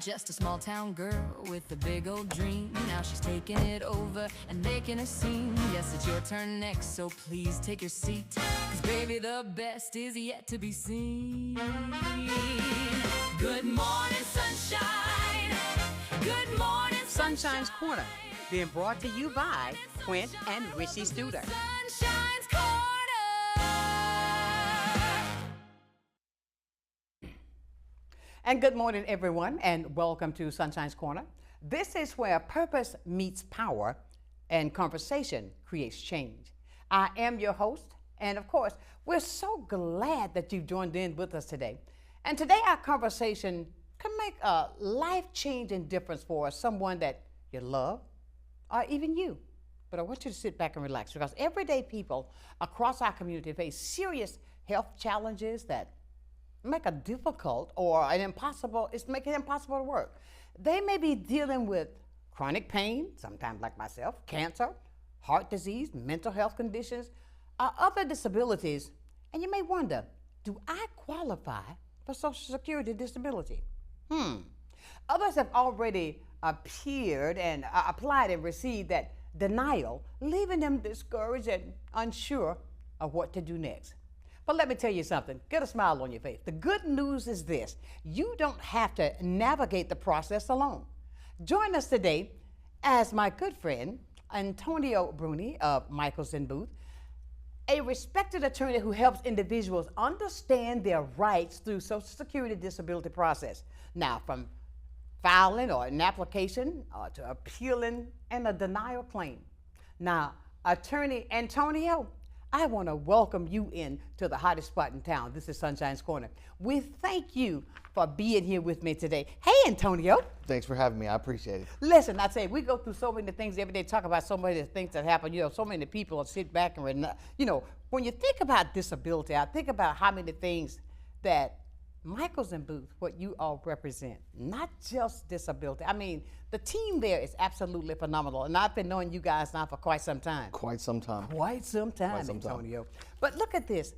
just a small town girl with a big old dream. Now she's taking it over and making a scene. Yes, it's your turn next, so please take your seat. Cause baby, the best is yet to be seen. Good morning, sunshine. Good morning, Sunshine's Corner, being brought to you by Quint and Richie Studer. Sunshine's Corner. And good morning, everyone, and welcome to Sunshine's Corner. This is where purpose meets power and conversation creates change. I am your host, and of course, we're so glad that you've joined in with us today. And today, our conversation can make a life-changing difference for someone that you love, or even you. But I want you to sit back and relax, because everyday people across our community face serious health challenges that make it difficult or make it impossible to work. They may be dealing with chronic pain, sometimes like myself, cancer, heart disease, mental health conditions, or other disabilities, and you may wonder, do I qualify for Social Security disability? Others have already applied and received that denial, leaving them discouraged and unsure of what to do next. But let me tell you something, get a smile on your face. The good news is this: you don't have to navigate the process alone. Join us today as my good friend, Antonio Bruni of Michaels and Booth, a respected attorney who helps individuals understand their rights through Social Security disability process. Now, from filing or an application to appealing and a denial claim. Now, Attorney Antonio, I want to welcome you in to the hottest spot in town. This is Sunshine's Corner. We thank you for being here with me today. Hey, Antonio. Thanks for having me. I appreciate it. Listen, I say we go through so many things every day, talk about so many things that happen. You know, so many people sit back and, when you think about disability, I think about how many things that Michaels and Booth, what you all represent, not just disability. I mean, the team there is absolutely phenomenal, and I've been knowing you guys now for quite some time. Quite some time. Quite some time, Antonio. But look at this.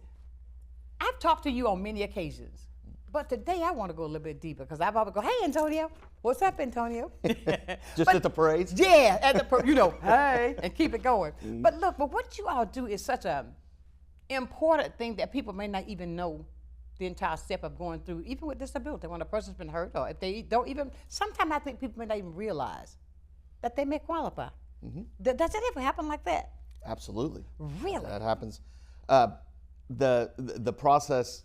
I've talked to you on many occasions, but today I want to go a little bit deeper, because I've always go, hey, Antonio, what's up, Antonio? Just at the parades? Yeah, at the hey, and keep it going. But look, what you all do is such an important thing that people may not even know the entire step of going through, even with disability, when a person's been hurt, or if they don't even, sometimes I think people may not even realize that they may qualify. Does it ever happen like that? Absolutely. Really? That happens. The process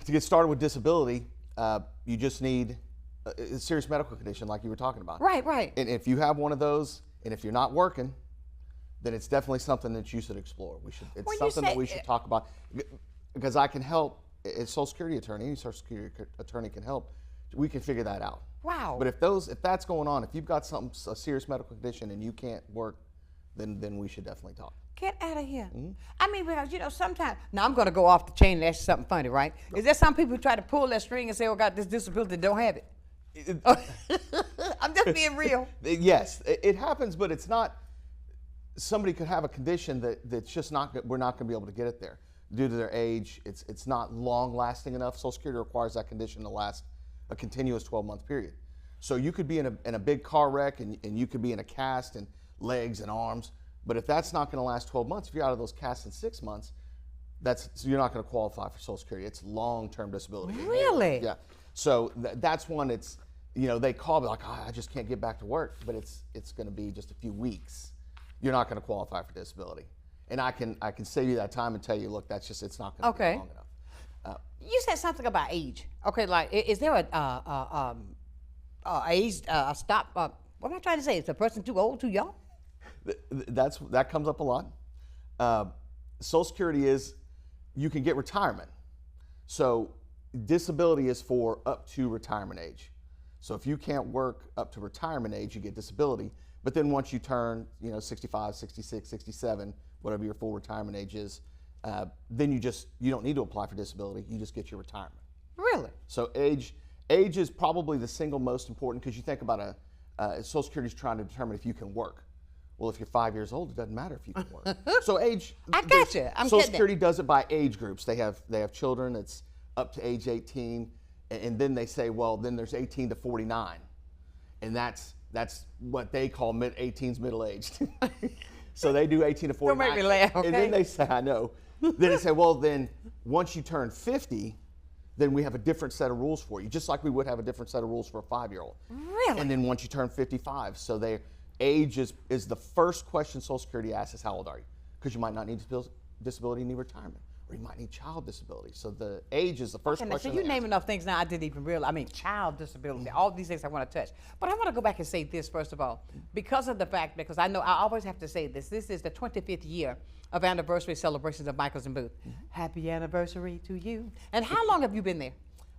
to get started with disability, you just need a serious medical condition like you were talking about. Right. And if you have one of those, and if you're not working, then it's definitely something that you should explore. It's something that we should talk about, because I can help. As Social Security attorney, any Social Security attorney can help. We can figure that out. Wow. But if that's going on, if you've got a serious medical condition and you can't work, then we should definitely talk. Get out of here. I mean, because, sometimes, now I'm going to go off the chain and ask you something funny, right? Is there some people who try to pull that string and say, oh, got this disability, don't have it? I'm just being real. Yes, it happens, but it's not, somebody could have a condition that's just we're not going to be able to get it there. Due to their age, it's not long lasting enough. Social Security requires that condition to last a continuous 12-month period. So you could be in a big car wreck and you could be in a cast and legs and arms, but if that's not going to last 12 months, if you're out of those casts in 6 months, you're not going to qualify for Social Security. It's long-term disability. Really? Yeah. So that's one. It's they call me like, I just can't get back to work, but it's going to be just a few weeks. You're not going to qualify for disability. And I can save you that time and tell you, look, it's not going to be long enough. You said something about age. Okay, like, is there a age stop? What am I trying to say? Is the person too old, too young? That comes up a lot. Social Security you can get retirement. So disability is for up to retirement age. So if you can't work up to retirement age, you get disability. But then once you turn, 65, 66, 67, whatever your full retirement age is, then you don't need to apply for disability. You just get your retirement. Really? So age is probably the single most important, because you think about Social Security is trying to determine if you can work. Well, if you're 5 years old, it doesn't matter if you can work. So age. I got you. Social Security does it by age groups. They have children that's up to age 18, And then they say, well, then there's 18 to 49, and that's what they call 18's middle aged. So they do 18 to 49. Don't make me laugh, okay? And then they say, I know. Then they say, well, then once you turn 50, then we have a different set of rules for you, just like we would have a different set of rules for a 5-year-old. Really? And then once you turn 55, so their age is the first question Social Security asks is how old are you? Because you might not need disability, you need retirement, or you might need child disability. So the age is the first question. So you name enough things now I didn't even realize. I mean, child disability, all these things I want to touch. But I want to go back and say this first of all, because of the fact, because I know I always have to say this. This is the 25th year of anniversary celebrations of Michaels and Booth. Happy anniversary to you. And how long have you been there?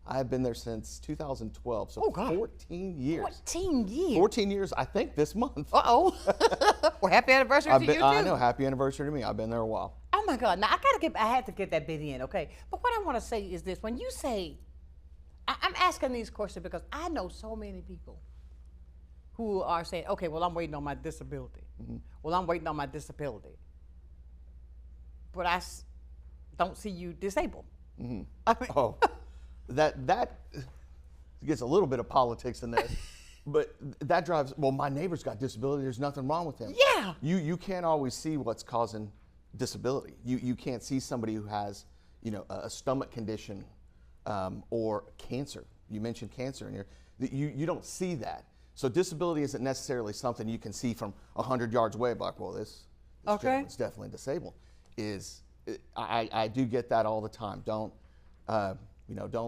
I've been there since 2012, so Oh, God. 14 years. 14 years. 14 years, I think, this month. Uh-oh. Well, happy anniversary to you, too. I know, happy anniversary to me. I've been there a while. Oh, my God. Now, I had to get that bit in, okay? But what I want to say is this. When you say, I'm asking these questions because I know so many people who are saying, okay, well, I'm waiting on my disability. Well, I'm waiting on my disability. But don't see you disabled. I mean, Oh, that gets a little bit of politics in there, but that drives. Well, my neighbor's got disability. There's nothing wrong with him. Yeah. You can't always see what's causing disability. You can't see somebody who has a stomach condition or cancer. You mentioned cancer in here. You don't see that. So disability isn't necessarily something you can see from 100 yards away. Like, well, this gentleman's definitely disabled. I do get that all the time. Don't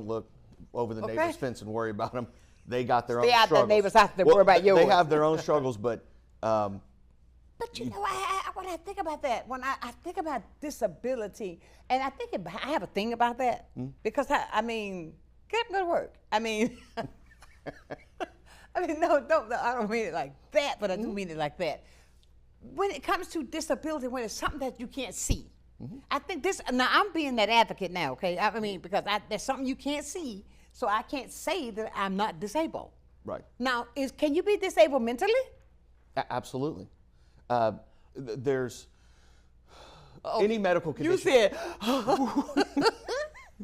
look over the neighbor's fence and worry about them. They got their own struggles. Stay out the neighbor's house to worry about yours. They have their own struggles, but. But when I think about that, when I think about disability, and I have a thing about that because I mean, get up and go to work. I mean, no, I don't mean it like that, but I do mean it like that. When it comes to disability, when it's something that you can't see, I think now I'm being that advocate now, okay? I mean, because there's something you can't see, so I can't say that I'm not disabled. Right. Now, can you be disabled mentally? Absolutely. There's any medical condition. You said,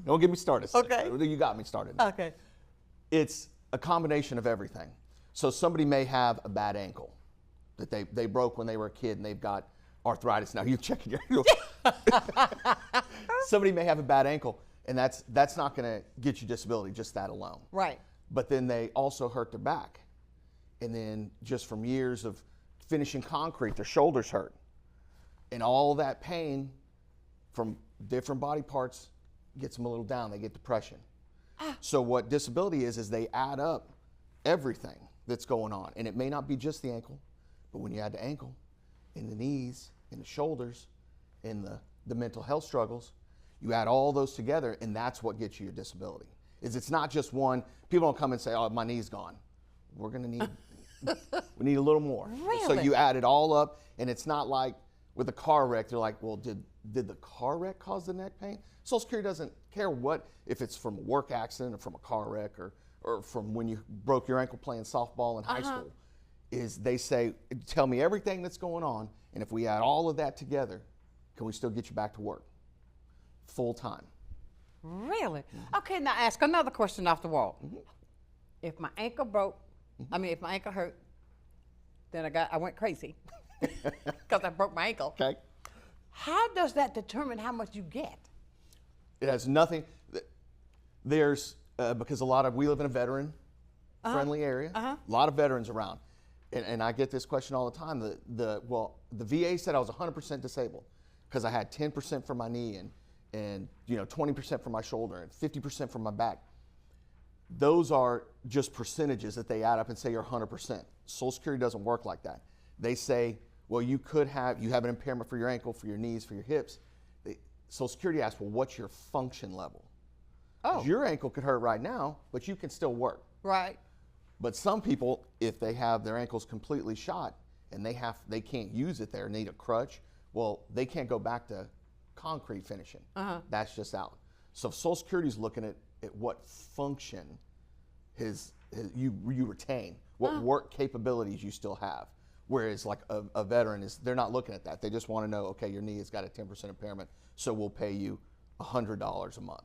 Don't get me started. Okay. You got me started. okay. It's a combination of everything. So somebody may have a bad ankle that they broke when they were a kid and they've got arthritis. Now you're checking your Somebody may have a bad ankle and that's not going to get you disability, just that alone. Right. But then they also hurt their back. And then just from years of finishing concrete, their shoulders hurt. And all that pain from different body parts gets them a little down. They get depression. So what disability is they add up everything that's going on. And it may not be just the ankle, but when you add the ankle and the knees and the shoulders and the mental health struggles, you add all those together and that's what gets you your disability. It's not just one. People don't come and say, oh, my knee's gone. We're going to need, we need a little more. Really? So you add it all up and it's not like with a car wreck, they're like, well, did the car wreck cause the neck pain? Social Security doesn't care if it's from a work accident or from a car wreck or from when you broke your ankle playing softball in high school. They say, tell me everything that's going on, and if we add all of that together, can we still get you back to work full time? Really? Okay, now ask another question off the wall. If my ankle broke, if my ankle hurt, then I went crazy because I broke my ankle. Okay. How does that determine how much you get? It has nothing. There's because we live in a veteran friendly area. A lot of veterans around, and I get this question all the time. The VA said I was 100% disabled because I had 10% for my knee and 20% for my shoulder and 50% for my back. Those are just percentages that they add up and say you're 100%. Social Security doesn't work like that. They say, well, you have an impairment for your ankle, for your knees, for your hips. Social Security asks, well, what's your function level? Oh. Your ankle could hurt right now, but you can still work. Right. But some people, if they have their ankles completely shot and they can't use it there, need a crutch, well, they can't go back to concrete finishing. That's just out. So Social Security's looking at what function you retain, what work capabilities you still have. Whereas like a veteran they're not looking at that. They just want to know, okay, your knee has got a 10% impairment, so we'll pay you $100 a month.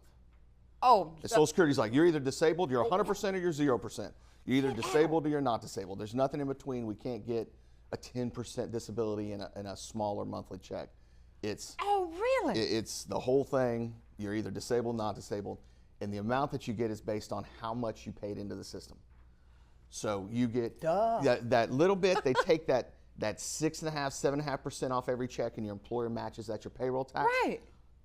Oh, And Social Security's like, you're either disabled, you're 100% or you're 0%. You're either disabled or you're not disabled. There's nothing in between. We can't get a 10% disability in a smaller monthly check. It's oh, really? it's the whole thing. You're either disabled, not disabled, and the amount that you get is based on how much you paid into the system. So you get that little bit. They take that 6.5%, 7.5% off every check, and your employer matches that your payroll tax. Right.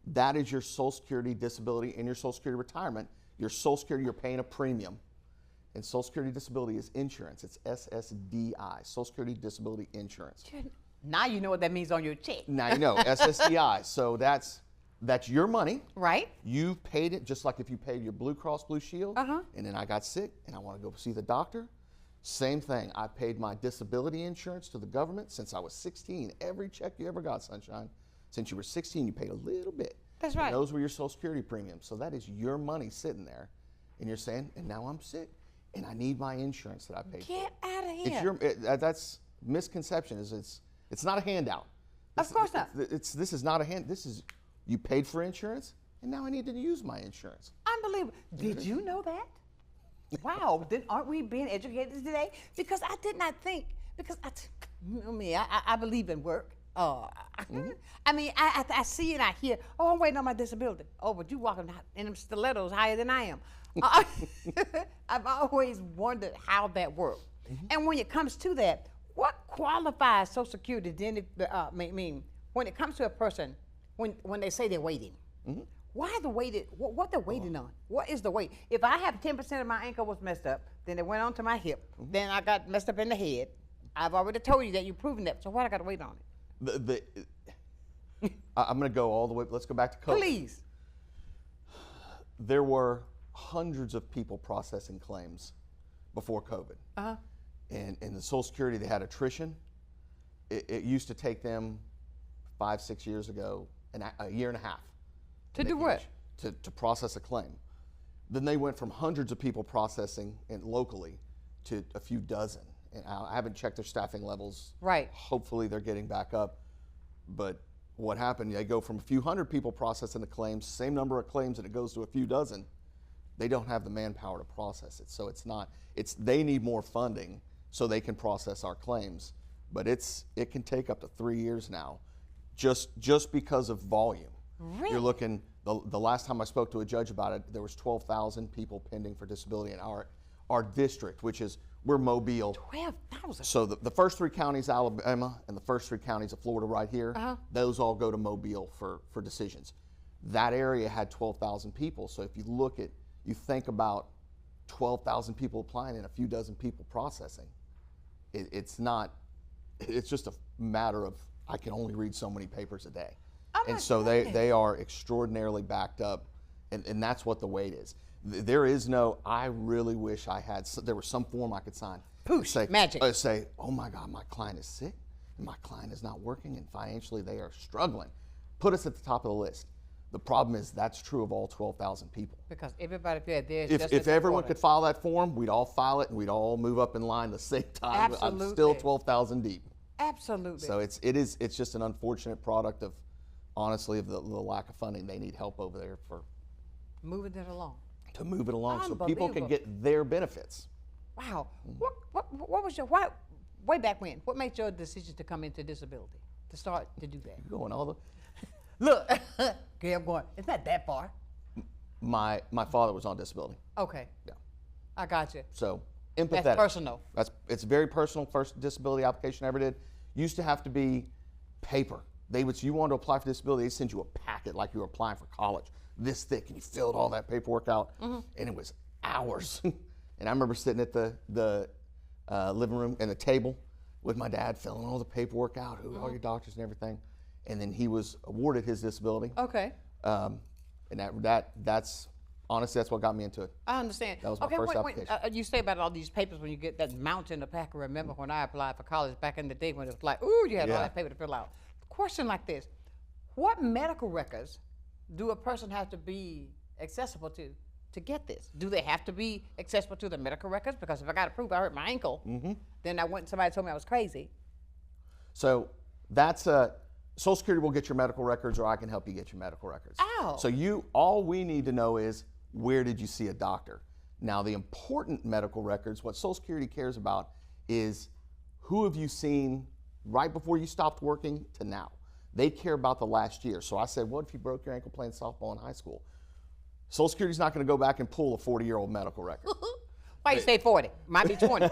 That is your Social Security disability and your Social Security retirement. Your Social Security, you're paying a premium. And Social Security disability is insurance. It's SSDI, Social Security Disability Insurance. Now you know what that means on your check. Now you know, SSDI. So that's your money. Right. You paid it just like if you paid your Blue Cross Blue Shield. Uh-huh. And then I got sick and I want to go see the doctor. Same thing. I paid my disability insurance to the government since I was 16. Every check you ever got, Sunshine, since you were 16, you paid a little bit. That's And right. those were your Social Security premiums. So that is your money sitting there. And you're saying, and now I'm sick and I need my insurance that I paid for. Get out of here. It's that's misconception. Is it's not a handout. Of course not. This is not a hand. This is you paid for insurance, and now I need to use my insurance. Unbelievable. Did you know that? Wow. Then aren't we being educated today? Because I did not think. Because you know me, I believe in work. I mean, I see and I hear. Oh, I'm waiting on my disability. Oh, but you walking in them stilettos higher than I am. I've always wondered how that worked. And when it comes to that, what qualifies Social Security? Then, mean when it comes to a person, when they say they're waiting, why the waited? What they're waiting on? What is the wait? If I have 10% of my ankle was messed up, then it went on to my hip, then I got messed up in the head. I've already told you that you've proven that. So why I got to wait on it? I'm going to go all the way. Let's go back to COVID. Please. There were hundreds of people processing claims before COVID. Uh-huh. And in the Social Security, they had attrition. It used to take them 5-6 years ago, a year and a half. To do what? To process a claim. Then they went from hundreds of people processing locally to a few dozen. And I haven't checked their staffing levels. Right. Hopefully they're getting back up. But what happened, they go from a few hundred people processing the claims, same number of claims, and it goes to a few dozen. They don't have the manpower to process it. So they need more funding so they can process our claims. But it can take up to 3 years now just because of volume. Really? You're looking, the last time I spoke to a judge about it, there was 12,000 people pending for disability in our district, which is, we're Mobile. 12,000. So the first 3 counties, Alabama, and the first 3 counties of Florida right here, those all go to Mobile for decisions. That area had 12,000 people. So if you think about 12,000 people applying and a few dozen people processing, it's just a matter of, I can only read so many papers a day. Oh and so they are extraordinarily backed up, and that's what the wait is. There is no, I really wish there was some form I could sign. Poosh, say, magic. Say, oh my God, my client is sick, and my client is not working, and financially they are struggling. Put us at the top of the list. The problem is that's true of all 12,000 people. Because everybody felt there's If everyone could file that form, we'd all file it, and we'd all move up in line the same time. Absolutely. I'm still 12,000 deep. Absolutely. So it's just an unfortunate product of, honestly, of the lack of funding. They need help over there moving it along. to move it along so people can get their benefits. Wow. What was way back when, what made your decision to come into disability, to start to do that? You're going all the. Look, okay, I'm going, it's not that far. My father was on disability. Okay. Yeah. I got you. So empathetic. That's personal. It's very personal. First disability application I ever did used to have to be paper. You wanted to apply for disability, they send you a packet like you were applying for college, this thick, and you filled all that paperwork out, and it was hours. And I remember sitting at the living room and the table with my dad, filling all the paperwork out, all your doctors and everything, and then he was awarded his disability. Okay. And that's honestly, that's what got me into it. I understand. That was my first application. You say about all these papers when you get that mountain in the pack. I remember when I applied for college back in the day when it was like, ooh, you had all that paper to fill out. Question like this: what medical records do a person have to be accessible to get this? Do they have to be accessible to the medical records? Because if I got to prove I hurt my ankle, then somebody told me I was crazy. So that's Social Security will get your medical records, or I can help you get your medical records. Oh. So all we need to know is where did you see a doctor? Now, the important medical records, what Social Security cares about is who have you seen right before you stopped working to now. They care about the last year. So I said, what if you broke your ankle playing softball in high school? Social Security's not going to go back and pull a 40-year-old medical record. Why you say 40? Might be 20.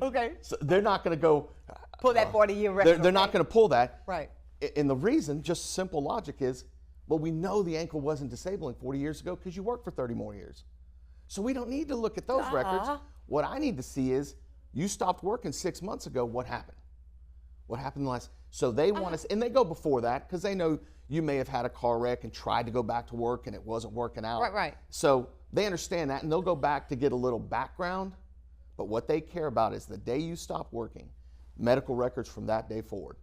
Okay. So they're not going to go Pull that 40-year record. They're not going to pull that. Right. And the reason, just simple logic, is, well, we know the ankle wasn't disabling 40 years ago because you worked for 30 more years. So we don't need to look at those records. What I need to see is, you stopped working 6 months ago, what happened? What happened last? So they want us, and they go before that because they know you may have had a car wreck and tried to go back to work and it wasn't working out. Right. So they understand that, and they'll go back to get a little background. But what they care about is the day you stop working, medical records from that day forward.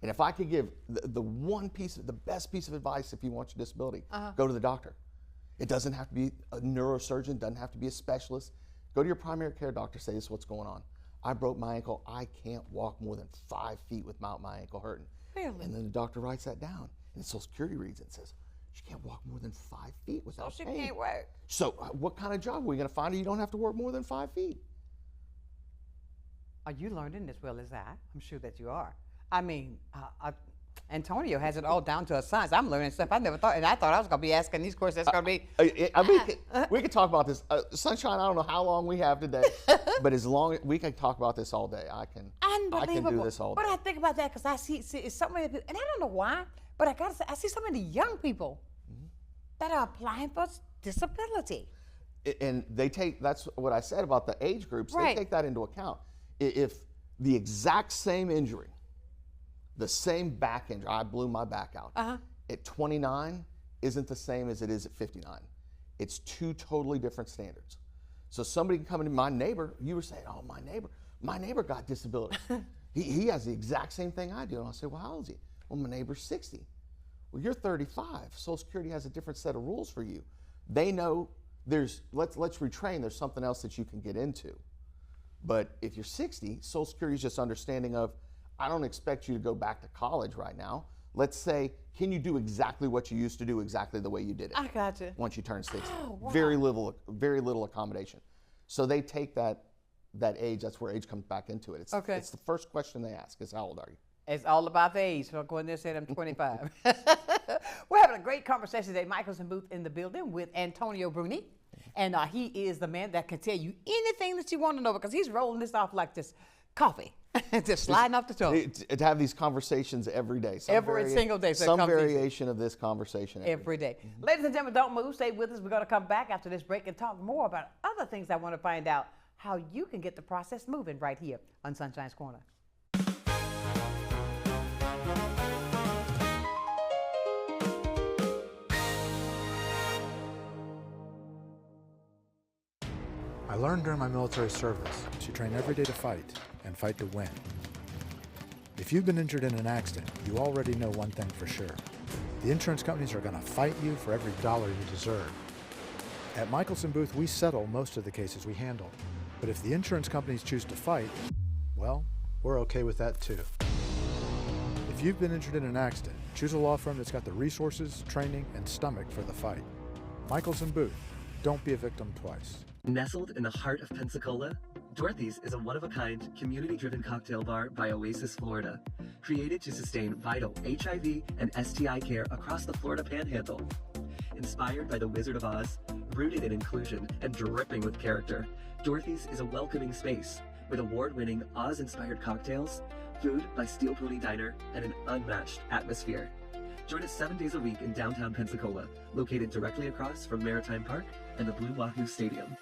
And if I could give the best piece of advice if you want your disability, go to the doctor. It doesn't have to be a neurosurgeon, doesn't have to be a specialist. Go to your primary care doctor, say, this is what's going on. I broke my ankle, I can't walk more than 5 feet without my ankle hurting. Really? And then the doctor writes that down, and Social Security reads it and says, she can't walk more than 5 feet without So she pain. can't work. So what kind of job are we gonna find her you don't have to work more than 5 feet? Are you learning as well as I? I'm sure that you are. I mean, Antonio has it all down to a science. I'm learning stuff I never thought, and I thought I was going to be asking these questions. That's going to be. I mean, we could talk about this. Sunshine, I don't know how long we have today, but as long as we can talk about this all day, I can do this all day. But I think about that because I see it's so many people, and I don't know why, but I got to say, I see so many young people that are applying for disability. And they take, that's what I said about the age groups, Right. They take that into account. If the exact same injury, the same back injury, I blew my back out, at 29 isn't the same as it is at 59. It's two totally different standards. So somebody can come into my neighbor, you were saying, oh, my neighbor got disability. he has the exact same thing I do. And I'll say, well, how old is he? Well, my neighbor's 60. Well, you're 35. Social Security has a different set of rules for you. They know let's retrain, there's something else that you can get into. But if you're 60, Social Security is just understanding of, I don't expect you to go back to college right now. Let's say, can you do exactly what you used to do exactly the way you did it? I got you. Once you turn 60. Oh, wow. Very little accommodation. So they take that age, that's where age comes back into it. It's the first question they ask is, how old are you? It's all about the age. So I'll go in there and say I'm 25. We're having a great conversation today. Michelson Booth in the building with Antonio Bruni. And he is the man that can tell you anything that you want to know because he's rolling this off like this coffee. Just sliding off the tongue. To have these conversations every day. Every single day. So some variation of this conversation every day. Ladies and gentlemen, don't move. Stay with us. We're going to come back after this break and talk more about other things I want to find out how you can get the process moving right here on Sunshine's Corner. I learned during my military service to train every day to fight and fight to win. If you've been injured in an accident, you already know one thing for sure. The insurance companies are going to fight you for every dollar you deserve. At Michelson Booth, we settle most of the cases we handle. But if the insurance companies choose to fight, well, we're okay with that too. If you've been injured in an accident, choose a law firm that's got the resources, training, and stomach for the fight. Michelson Booth. Don't be a victim twice. Nestled in the heart of Pensacola, Dorothy's is a one-of-a-kind, community-driven cocktail bar by Oasis, Florida, created to sustain vital HIV and STI care across the Florida Panhandle. Inspired by the Wizard of Oz, rooted in inclusion and dripping with character, Dorothy's is a welcoming space with award-winning Oz-inspired cocktails, food by Steel Pony Diner, and an unmatched atmosphere. Join us 7 days a week in downtown Pensacola, located directly across from Maritime Park and the Blue Wahoo Stadium.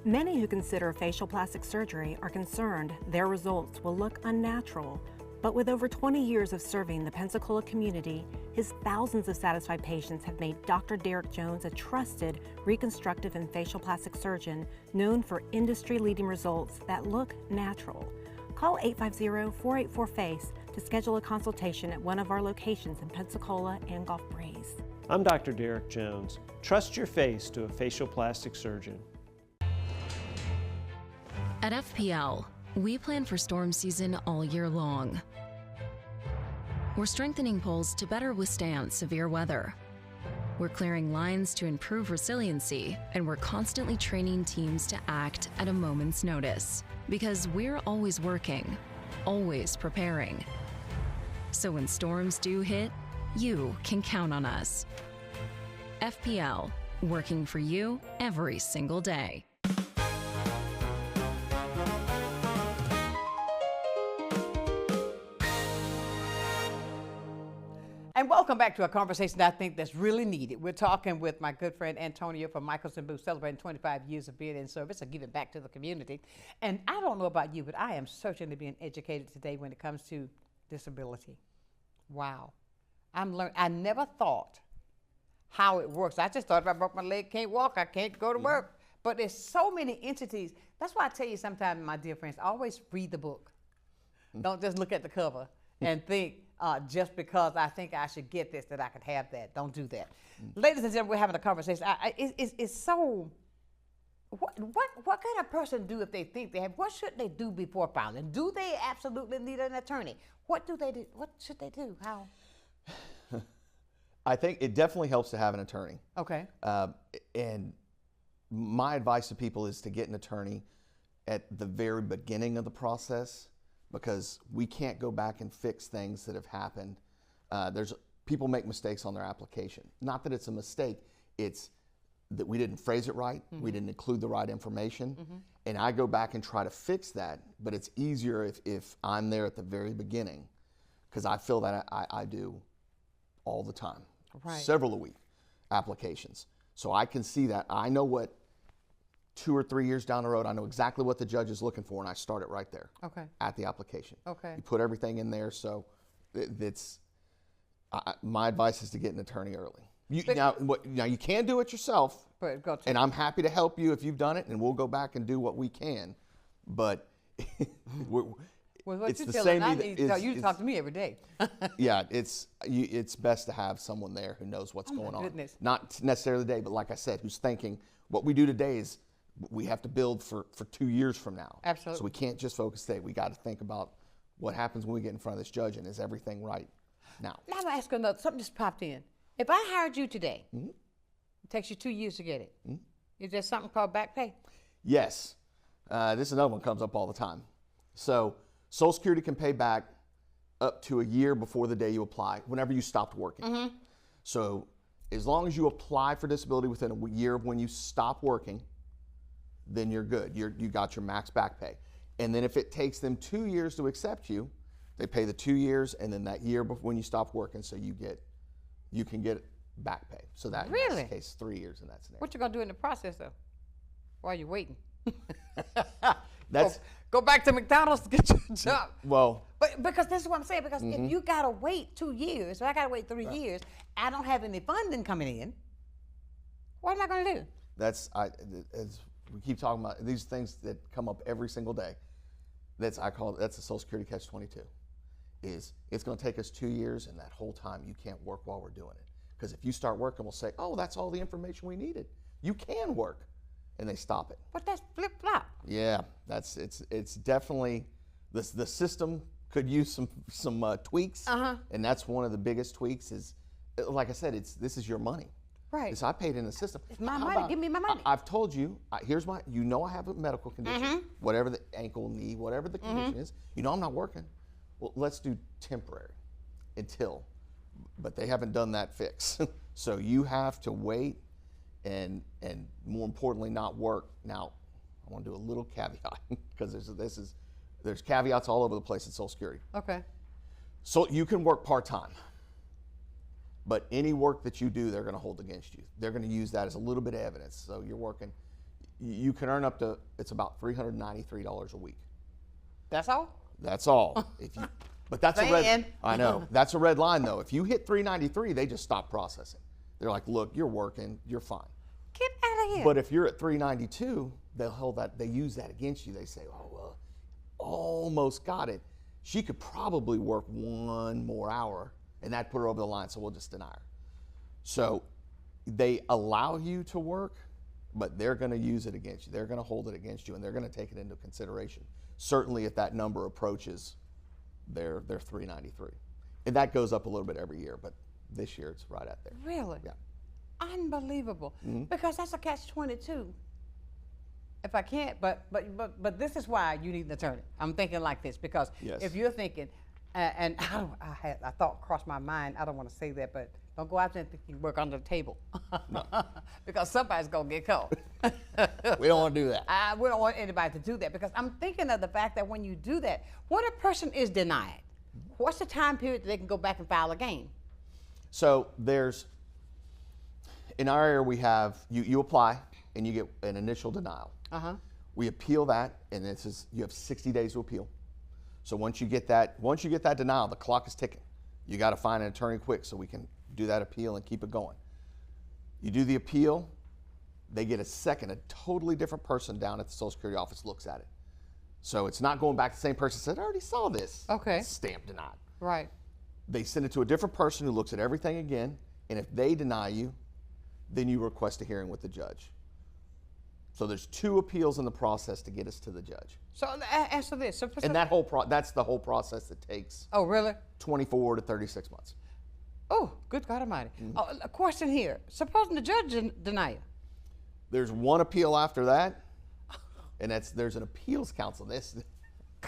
Many who consider facial plastic surgery are concerned their results will look unnatural. But with over 20 years of serving the Pensacola community, his thousands of satisfied patients have made Dr. Derek Jones a trusted reconstructive and facial plastic surgeon known for industry-leading results that look natural. Call 850-484-FACE to schedule a consultation at one of our locations in Pensacola and Gulf Breeze. I'm Dr. Derek Jones. Trust your face to a facial plastic surgeon. At FPL, we plan for storm season all year long. We're strengthening poles to better withstand severe weather. We're clearing lines to improve resiliency, and we're constantly training teams to act at a moment's notice. Because we're always working, always preparing. So when storms do hit, you can count on us. FPL, working for you every single day. And welcome back to a conversation that I think that's really needed. We're talking with my good friend Antonio from Michelson Booth, celebrating 25 years of being in service and giving back to the community. And I don't know about you, but I am certainly being educated today when it comes to disability. Wow. I never thought how it works. I just thought if I broke my leg, can't walk, I can't go to work. But there's so many entities. That's why I tell you sometimes, my dear friends, always read the book. Don't just look at the cover and think, just because I think I should get this, that I could have that. Don't do that. Ladies and gentlemen, we're having a conversation. It's so, what can a person do if they think they have, what should they do before filing? Do they absolutely need an attorney? What do they do? What should they do? How? I think it definitely helps to have an attorney. Okay. And my advice to people is to get an attorney at the very beginning of the process, because we can't go back and fix things that have happened. People make mistakes on their application. Not that it's a mistake, it's that we didn't phrase it right, we didn't include the right information, and I go back and try to fix that, but it's easier if I'm there at the very beginning, because I feel that I do all the time, several a week applications. So I can see that. I know what 2 or 3 years down the road, I know exactly what the judge is looking for, and I start it right there at the application. Okay. You put everything in there, so my advice is to get an attorney early. Now you can do it yourself, and I'm happy to help you if you've done it, and we'll go back and do what we can. But it's the same. You talk to me every day. Yeah, it's best to have someone there who knows what's going on. Not necessarily today, but like I said, who's thinking what we do today is we have to build for 2 years from now. Absolutely. So we can't just focus today. We got to think about what happens when we get in front of this judge, and is everything right now? Now I'm asking something just popped in. If I hired you today, it takes you 2 years to get it. Is there something called back pay? Yes. This is another one comes up all the time. So Social Security can pay back up to a year before the day you apply, whenever you stopped working. So as long as you apply for disability within a year of when you stop working, then you're good. You got your max back pay. And then if it takes them 2 years to accept you, they pay the 2 years, and then that year before when you stop working, so you can get back pay. So that in this case, 3 years in that scenario. What you gonna do in the process though, while you're waiting? Go back to McDonald's to get your job. Well, but because this is what I'm saying. Because if you gotta wait 2 years, so I gotta wait 3 years, I don't have any funding coming in. What am I gonna do? As we keep talking about these things that come up every single day. That's a Social Security catch-22. It's going to take us 2 years, and that whole time you can't work while we're doing it. Because if you start working, we'll say, oh, that's all the information we needed. You can work, and they stop it. But that's flip-flop. Yeah, it's definitely the system could use some tweaks, and that's one of the biggest tweaks. Is like I said, this is your money. Right. So I paid in the system. It's my money. Give me my money. I've told you. Here's I have a medical condition, whatever the ankle, knee, whatever the condition is. I'm not working. Well, let's do temporary until. But they haven't done that fix. So you have to wait, and more importantly, not work. Now, I want to do a little caveat because there's caveats all over the place at Social Security. Okay. So you can work part-time. But any work that you do, they're going to hold against you. They're going to use that as a little bit of evidence. So you're working, you can earn up to, it's about $393 a week. That's all? That's all. But that's a red, I know. That's a red line though. If you hit $393, they just stop processing. They're like, look, you're working, you're fine. Get out of here. But if you're at $392, they use that against you. They say, oh, well, almost got it. She could probably work 1 more hour, and that put her over the line, so we'll just deny her. So they allow you to work, but they're going to use it against you. They're going to hold it against you, and they're going to take it into consideration. Certainly if that number approaches their $393. And that goes up a little bit every year, but this year it's right at there. Really? Yeah. unbelievable. Because that's a catch-22. If I can't, but this is why you need an attorney. I'm thinking like this because Yes. if you're thinking, and I thought crossed my mind. I don't want to say that, but don't go out there and think you work under the table, because somebody's gonna get caught. We don't want to do that. We don't want anybody to do that because I'm thinking of the fact that when you do that, when a person is denied, what's the time period that they can go back and file again? So there's, in our area, we have, you apply and you get an initial denial. We appeal that, and you have 60 days to appeal. So once you get that denial, the clock is ticking. You got to find an attorney quick so we can do that appeal and keep it going. You do the appeal, they get a totally different person down at the Social Security office looks at it. So it's not going back to the same person that said, I already saw this. Okay. Stamp denied. Right. They send it to a different person who looks at everything again, and if they deny you, then you request a hearing with the judge. So there's 2 appeals in the process to get us to the judge. So answer this. So And that's the whole process that takes oh, really? 24 to 36 months. Oh, good God Almighty. Oh, a question here. Supposing the judge deny you. There's 1 appeal after that, and there's an appeals council.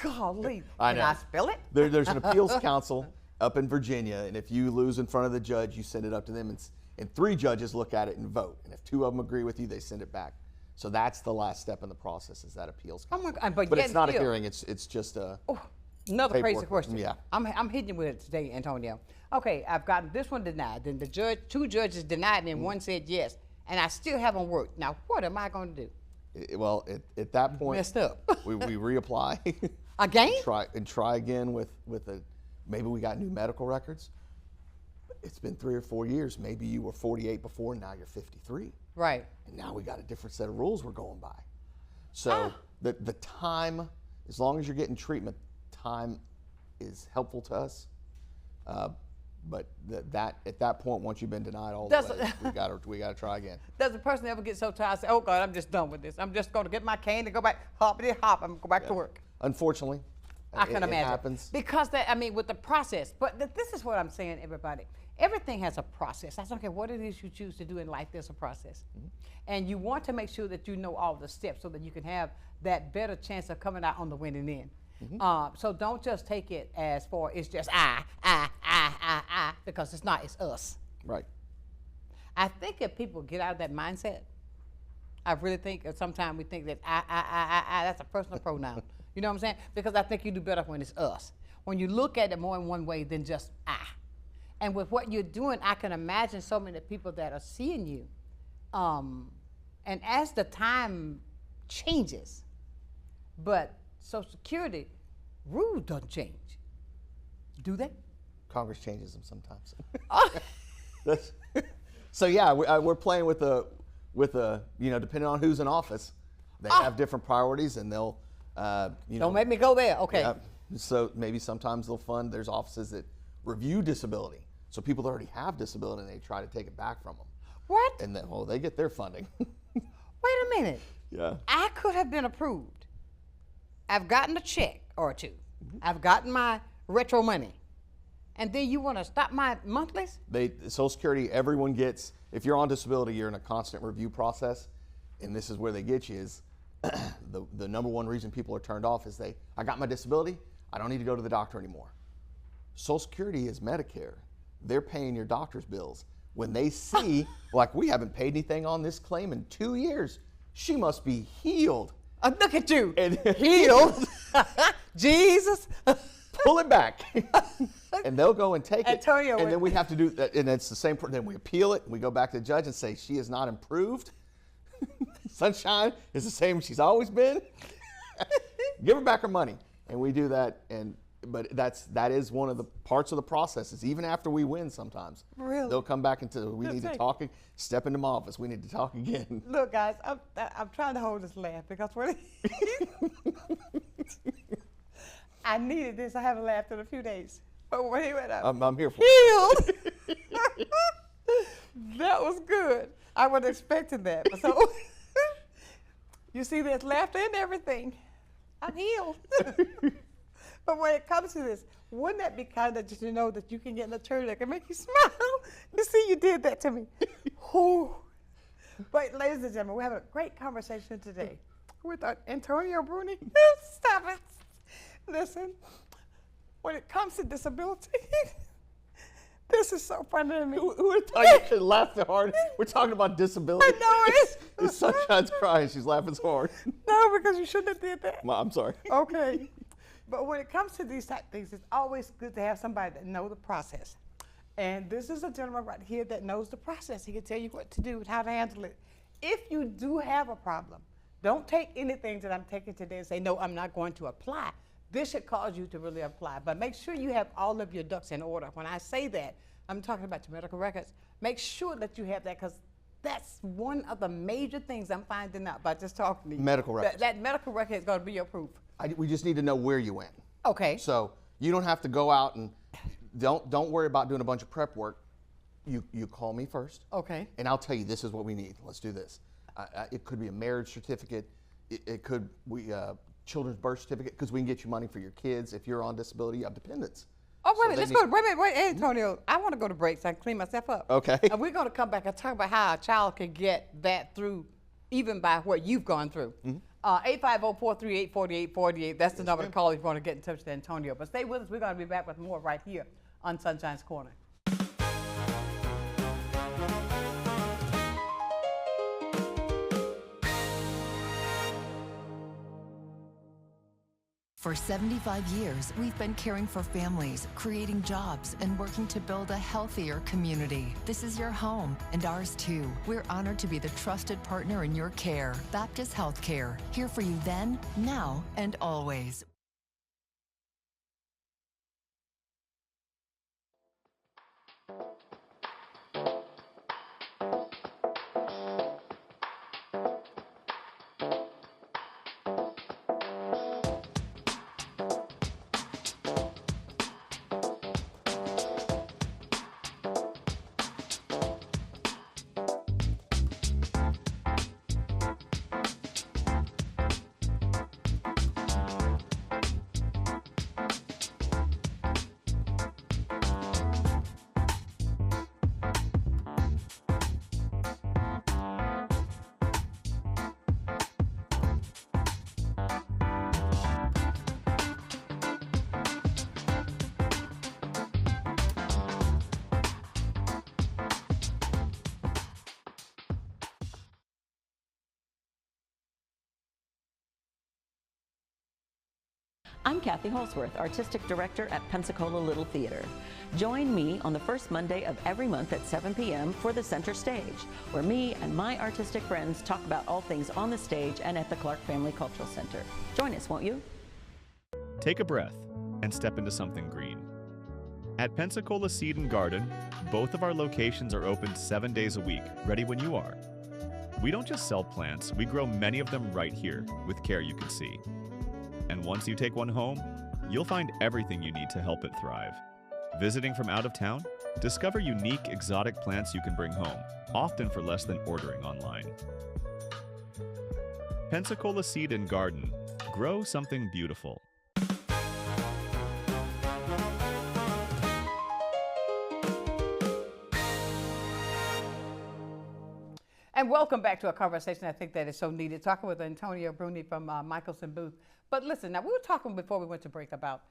Golly. I know. Can I spell it? There's an appeals council up in Virginia, and if you lose in front of the judge, you send it up to them, and 3 judges look at it and vote. And if 2 of them agree with you, they send it back. So that's the last step in the process, is that appeals council. Oh my God! But it's not a hearing. It's just a. Oh, another crazy paperwork. question. Yeah. I'm hitting you with it today, Antonio. Okay, I've gotten this one denied. Then the judge, 2 judges denied me, and 1 said yes, and I still haven't worked. Now, what am I going to do? Well, at that point, Messed up. we reapply. Again? Try again with maybe we got new medical records. It's been 3 or 4 years. Maybe you were 48 before, now you're 53. Right. And now we got a different set of rules we're going by. So the time, as long as you're getting treatment, time is helpful to us. But at that point, once you've been denied all the way, we gotta try again. Does the person ever get so tired and say, oh God, I'm just done with this. I'm just going to get my cane and go back, hoppity hop, I'm going to go back to work. Unfortunately, I can imagine. It happens. Because with the process, but this is what I'm saying, everybody. Everything has a process. I don't care what it is you choose to do in life, there's a process. And you want to make sure that you know all the steps so that you can have that better chance of coming out on the winning end. So don't just take it as far it's just I, because it's not, it's us. Right. I think if people get out of that mindset, I really think that sometimes we think that I, that's a personal pronoun. You know what I'm saying? Because I think you do better when it's us. When you look at it more in one way than just I. And with what you're doing, I can imagine so many people that are seeing you. And as the time changes, but Social Security rules don't change, do they? Congress changes them sometimes. So yeah, we're playing with the depending on who's in office, they have different priorities, and they'll don't make me go there. Okay. Yeah, so maybe sometimes they'll fund. There's offices that review disability, so people that already have disability, and they try to take it back from them. What? And then they get their funding. Wait a minute. Yeah. I could have been approved. I've gotten a check or 2. I've gotten my retro money. And then you want to stop my monthlies? Social Security, everyone gets, if you're on disability, you're in a constant review process, and this is where they get you is the number one reason people are turned off is I got my disability, I don't need to go to the doctor anymore. Social Security is Medicare. They're paying your doctor's bills. When they see, like, we haven't paid anything on this claim in 2 years, she must be healed. Look at you, and healed. Jesus. Pull it back. And they'll go and take Antonio, it. And then we have to do that, and it's the same, then we appeal it, and we go back to the judge and say, she is not improved. Sunshine is the same she's always been. Give her back her money. And we do that, but that is one of the parts of the process, is even after we win sometimes. Really? They'll come back into, we need to talk, step into my office, we need to talk again. Look, guys, I'm trying to hold this laugh because I needed this. I haven't laughed in a few days. But when he went up, I'm here for it. Healed. That was good. I wasn't expecting that. So you see, there's laughter in everything. I'm healed. But when it comes to this, wouldn't that be kind of just to know that you can get an attorney that can make you smile? You see, you did that to me. Whew. But ladies and gentlemen, we're having a great conversation today with Antonio Bruni. Stop it. Listen, when it comes to disability, this is so funny to me. Who would thought you could laugh so hard? We're talking about disability. I know It's Sunshine's crying. She's laughing so hard. No, because you shouldn't have did that. I'm sorry. Okay. But when it comes to these type of things, it's always good to have somebody that knows the process. And this is a gentleman right here that knows the process. He can tell you what to do and how to handle it. If you do have a problem, don't take anything that I'm taking today and say, no, I'm not going to apply. This should cause you to really apply. But make sure you have all of your ducks in order. When I say that, I'm talking about your medical records. Make sure that you have that, because that's one of the major things I'm finding out by just talking to you. Medical records. That medical record is going to be your proof. We just need to know where you went. Okay. So you don't have to go out and don't worry about doing a bunch of prep work. You call me first. Okay. And I'll tell you, this is what we need. Let's do this. It could be a marriage certificate. It could be children's birth certificate, because we can get you money for your kids. If you're on disability, you have dependents. Oh, wait a So minute. they Let's need- go. Wait, Antonio. I want to go to break so I can clean myself up. Okay. And we're going to come back and talk about how a child can get that through, even by what you've gone through. 850-438-4848. That's the number to call if you want to get in touch with Antonio. But stay with us. We're going to be back with more right here on Sunshine's Corner. For 75 years, we've been caring for families, creating jobs, and working to build a healthier community. This is your home, and ours too. We're honored to be the trusted partner in your care. Baptist Healthcare, here for you then, now, and always. I'm Kathy Holsworth, Artistic Director at Pensacola Little Theater. Join me on the first Monday of every month at 7 p.m. for the Center Stage, where me and my artistic friends talk about all things on the stage and at the Clark Family Cultural Center. Join us, won't you? Take a breath and step into something green. At Pensacola Seed and Garden, both of our locations are open 7 days a week, ready when you are. We don't just sell plants, we grow many of them right here with care you can see. And once you take one home, you'll find everything you need to help it thrive. Visiting from out of town? Discover unique exotic plants you can bring home, often for less than ordering online. Pensacola Seed and Garden. Grow something beautiful. And welcome back to a conversation I think that is so needed, talking with Antonio Bruni from Michelson Booth. But listen, now we were talking before we went to break about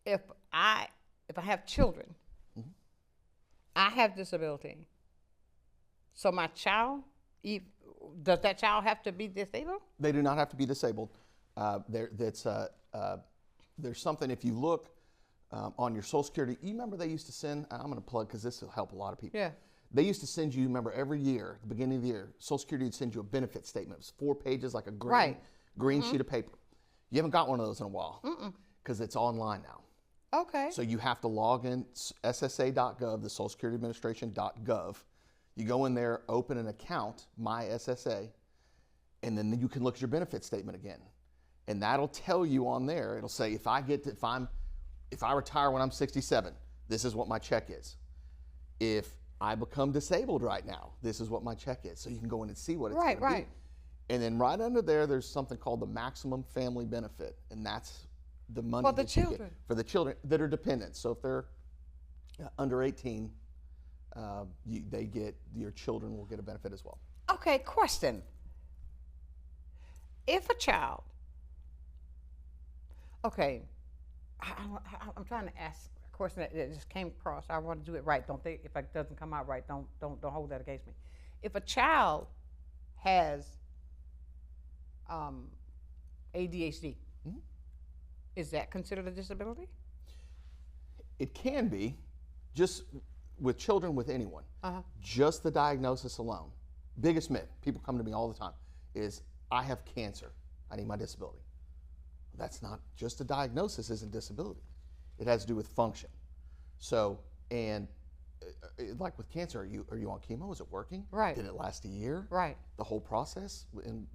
if I have children, I have disability. So my child, does that child have to be disabled? They do not have to be disabled. There's something, if you look on your Social Security, you remember they used to send, I'm going to plug because this will help a lot of people. Yeah. They used to send you, remember, every year, at the beginning of the year, Social Security would send you a benefit statement. It was 4 pages, like a green sheet of paper. You haven't got one of those in a while because it's online now. Okay. So you have to log in, ssa.gov, the Social Security Administration.gov. You go in there, open an account, My SSA, and then you can look at your benefit statement again. And that'll tell you on there, it'll say, if I retire when I'm 67, this is what my check is. If I become disabled right now, this is what my check is. So you can go in and see what it's going to be. And then right under there, there's something called the maximum family benefit, and that's the money For the that you children. get for the children that are dependents. So if they're under 18, your children will get a benefit as well. Okay, question. If a child, okay, I'm trying to ask a question that just came across. I want to do it right. Don't think if it doesn't come out right, don't hold that against me. If a child has ADHD, is that considered a disability? It can be, just with children, with anyone. Just the diagnosis alone. Biggest myth, people come to me all the time, is I have cancer, I need my disability. That's not, just a diagnosis isn't disability. It has to do with function. So, and like with cancer, are you on chemo? Is it working? Right. Did it last a year? Right. The whole process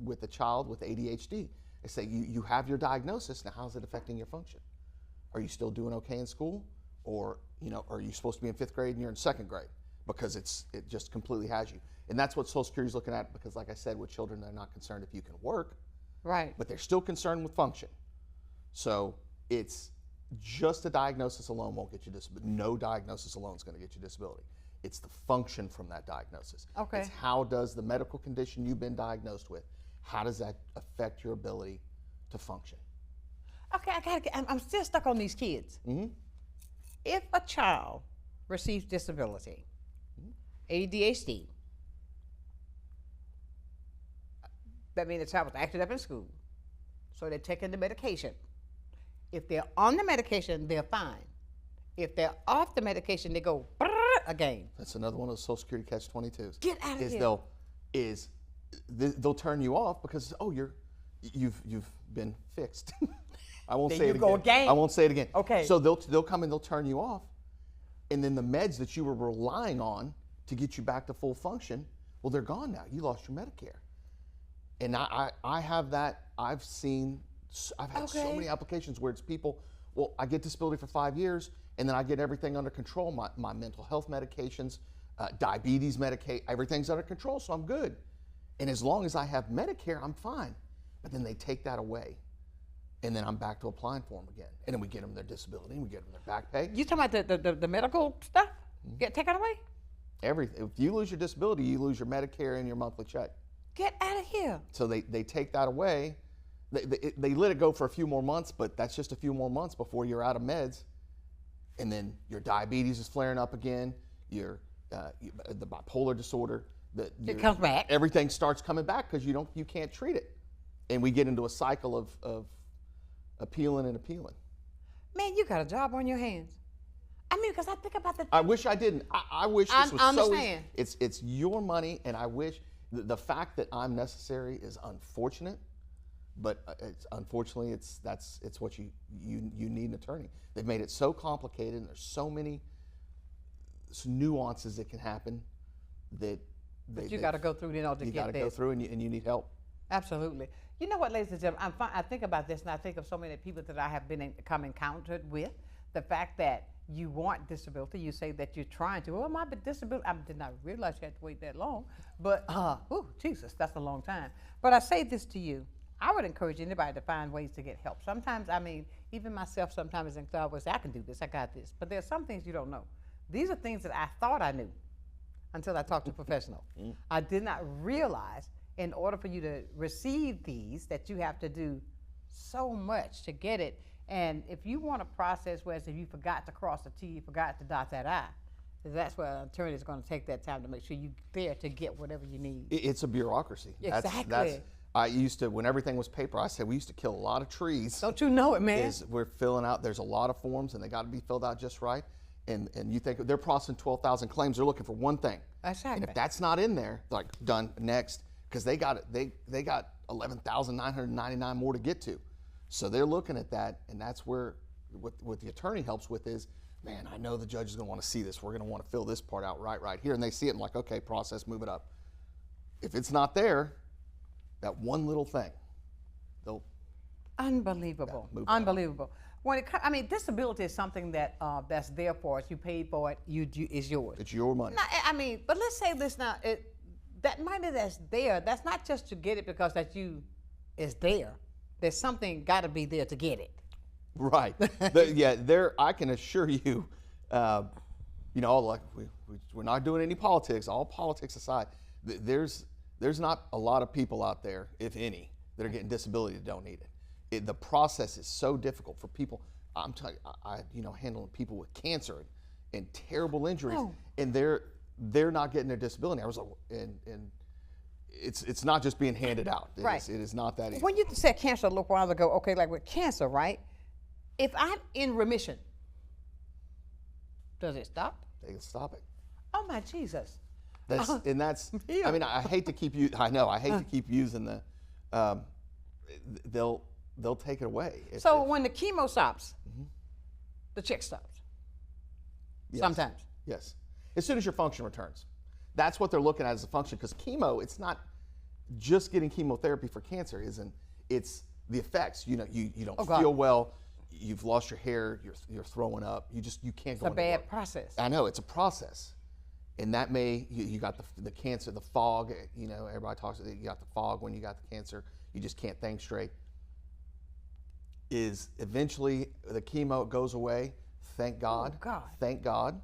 with a child with ADHD. They say you have your diagnosis, now how's it affecting your function? Are you still doing okay in school? Or, are you supposed to be in 5th grade and you're in 2nd grade? Because it just completely has you. And that's what Social Security is looking at, because like I said, with children, they're not concerned if you can work. Right. But they're still concerned with function. So it's just a diagnosis alone won't get you disability. No diagnosis alone is going to get you disability. It's the function from that diagnosis. Okay. It's how does the medical condition you've been diagnosed with, how does that affect your ability to function? Okay, I'm still stuck on these kids. If a child receives disability, ADHD, that means the child was acted up in school, so they're taking the medication. If they're on the medication, they're fine. If they're off the medication, they go again. That's another one of those Social Security catch-22s. Get out of here. They'll turn you off because you've been fixed. I won't There say you it go again. again. I won't say it again. Okay. So they'll come and they'll turn you off, and then the meds that you were relying on to get you back to full function, well, they're gone now. You lost your Medicare. And I have that. I've had so many applications where it's people, well, I get disability for 5 years, and then I get everything under control. My mental health medications, diabetes Medicaid, everything's under control, so I'm good. And as long as I have Medicare, I'm fine. But then they take that away, and then I'm back to applying for them again. And then we get them their disability, and we get them their back pay. You talking about the medical stuff get taken away? Everything. If you lose your disability, you lose your Medicare and your monthly check. Get out of here. So they take that away. They let it go for a few more months, but that's just a few more months before you're out of meds. And then your diabetes is flaring up again, the bipolar disorder. It comes back. Everything starts coming back because you can't treat it. And we get into a cycle of appealing and appealing. Man, you got a job on your hands. I mean, because I think about the. I wish I didn't. I wish this was I so understand. easy. It's your money, and I wish the fact that I'm necessary is unfortunate, but unfortunately it's what you need an attorney. They've made it so complicated, and there's so many nuances that can happen that you got to go through, to get this. You got to go through, and you need help. Absolutely. You know what, ladies and gentlemen, I think about this, and I think of so many people that I have come encountered with. The fact that you want disability, you say that you're trying to. Oh, my disability, I did not realize you had to wait that long. But, Jesus, that's a long time. But I say this to you. I would encourage anybody to find ways to get help. Sometimes, even myself sometimes in thought was, I can do this, I got this. But there's some things you don't know. These are things that I thought I knew until I talked to a professional. I did not realize in order for you to receive these that you have to do so much to get it. And if you want a process where if you forgot to cross the T, you forgot to dot that I, that's where an attorney is going to take that time to make sure you're there to get whatever you need. It's a bureaucracy. Exactly. I used to, when everything was paper, I said we used to kill a lot of trees. Don't you know it, man? We're filling out, there's a lot of forms, and they got to be filled out just right. And you think they're processing 12,000 claims, they're looking for one thing. Exactly. And if that's not in there, like done, next, because they got 11,999 more to get to. So they're looking at that, and that's where what the attorney helps with is, man, I know the judge is going to want to see this. We're going to want to fill this part out right here. And they see it and like, okay, process, move it up. If it's not there, that one little thing, they'll. Unbelievable. Move Unbelievable. When it disability is something that that's there for us. You paid for it. It's yours. It's your money. No, but let's say this now. That money that's there, that's not just to get it because is there. There's something got to be there to get it. Right. I can assure you, like we're not doing any politics. All politics aside, there's not a lot of people out there, if any, that are getting disability that don't need it. The process is so difficult for people. I'm telling you, handling people with cancer and terrible injuries, and they're not getting their disability. I was like, and it's not just being handed out. It is not that easy. When you said cancer a little while ago, okay, like with cancer, right? If I'm in remission, does it stop? They can stop it. Oh my Jesus! That's I mean, I hate to keep using the. They'll take it away. So when the chemo stops, the check stops. Yes. Sometimes. Yes. As soon as your function returns. That's what they're looking at as a function, because chemo, it's not just getting chemotherapy for cancer, it's the effects. You don't feel well, you've lost your hair, you're throwing up, you can't go. It's a bad process. I know, it's a process. And that you got the cancer, the fog, everybody talks about it, you got the fog when you got the cancer, you just can't think straight. Is eventually the chemo goes away, thank God. Oh God. Thank God.